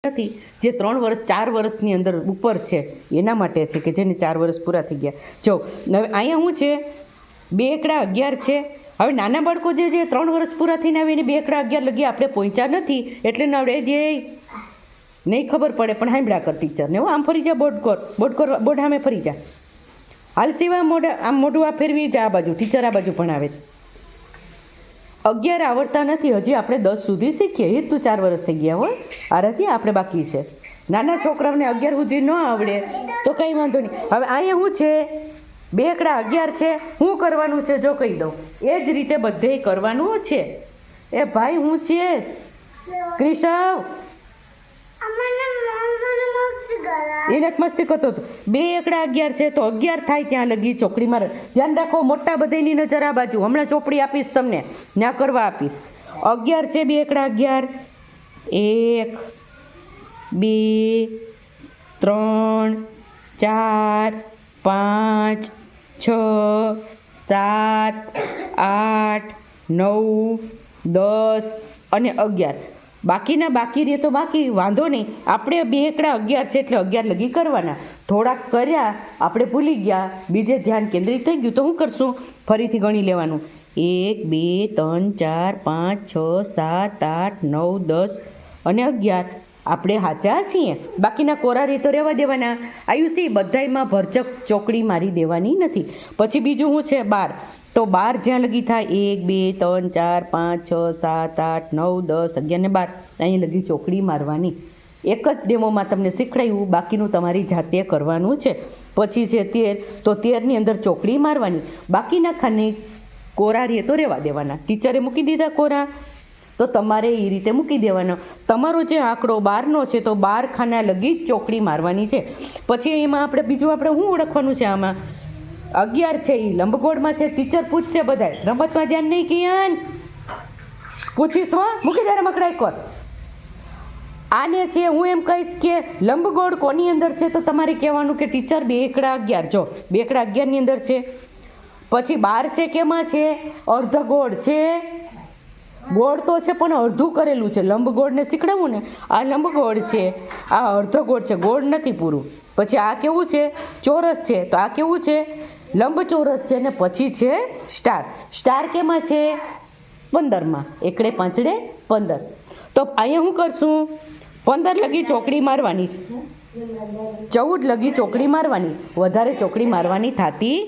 નથી જે 3 વર્ષ 4 વર્ષની અંદર ઉપર છે એના માટે છે કે જેને 4 વર્ષ પૂરા થઈ ગયા. જો હવે અહીંયા શું છે 2 એકડા 11 છે. હવે નાના બાળકો જે 3 વર્ષ પૂરા થઈને આવે એને 2 એકડા 11 લગી આપણે પહોંચ્યા નથી એટલે નવડે જે નહીં ખબર પડે પણ સાંભળ્યા કર ટીચરને આમ ફરી જા બોર્ડ સામે ફરી જા હાલ સિવા આમ મોઢું આ ફેરવી જા આ બાજુ ટીચર આ બાજુ ભણાવે 11 આવડતા નથી હજી આપણે 10 સુધી શીખીએ એ તું 4 વર્ષ થઈ ગયા હોય આરાથી આપણે બાકી છે. નાના છોકરાઓને 11 સુધી ન આવડે તો કંઈ વાંધો નહીં. હવે અહીંયા શું છે 2 એકડા 11 છે. શું કરવાનું છે જો કહી દઉં એ જ રીતે બધે કરવાનું છે. એ ભાઈ હું છે ક્રિશવ એને મસ્તી કરતો હતો. 2 એકડા 11 છે તો 11 થાય ત્યાં લગી ચોકડી મારે ધ્યાન રાખો. મોટા બધાની નજર આ બાજુ હમણાં ચોપડી આપીશ તમને ના કરવા આપીશ. 11 છે 2 એકડા 11 1 2 3 4 5 6 7 8 9 10 અને 11 બાકીના બાકી રહે તો બાકી વાંધો નહીં. આપણે 2 એકડા 11 છે એટલે 11 લગી કરવાના. થોડાક કર્યા આપણે ભૂલી ગયા બીજે ધ્યાન કેન્દ્રિત થઈ ગયું તો શું કરશું ફરીથી ગણી લેવાનું 1 2 3 4 5 6 7 8 9 10 અને 11 આપણે સાચા છીએ. બાકીના કોરા રીતો રહેવા દેવાના. આયુષી બધાયમાં ભરચક ચોકડી મારી દેવાની નથી. પછી બીજું શું છે 12 તો 12 જ્યાં લગી થાય 1 2 3 4 5 6 7 8 9 10 11 ને 12 અહીં લગી ચોકડી મારવાની. એક જ ડેમોમાં તમને શીખડાયું બાકીનું તમારી જાતે કરવાનું છે. પછી છે 13 તો 13ની અંદર ચોકડી મારવાની. બાકીના ખાને કોરા રે તો રહેવા દેવાના. ટીચરે મૂકી દીધા કોરા તો તમારે એ રીતે મૂકી દેવાનો. તમારો જે આંકડો 12નો છે તો 12 ખાના લગી જ ચોકડી મારવાની છે. પછી એમાં આપણે બીજું આપણે શું ઓળખવાનું છે આમાં 11 છે એ લંબગોળમાં છે. ટીચર પૂછશે બધાય રમતમાં ધ્યાન નહીં કિયાન પૂછીશ હો મૂકી દે રમકડા કોર આને છે. હું એમ કહીશ કે લંબગોળ કોની અંદર છે તો તમારે કહેવાનું કે ટીચર 2 એકડા 11 જો 2 એકડા 11ની અંદર છે. પછી 12 છે કેમાં છે અર્ધગોળ છે. ગોળ તો છે પણ અડધું કરેલું છે. લંબગોળને શીખડાવું ને આ લંબગોળ છે આ અર્ધગોળ છે ગોળ નથી પૂરું. પછી આ કેવું છે ચોરસ છે તો આ કેવું છે લંબચોરસ છે. ને પછી છે સ્ટાર. સ્ટાર કેમાં છે 15માં એકડે પાંચડે 15. તો અહીંયા શું કરશું 15 લગી ચોકડી મારવાની છે 14 લગી ચોકડી મારવાની. વધારે ચોકડી મારવાની થતી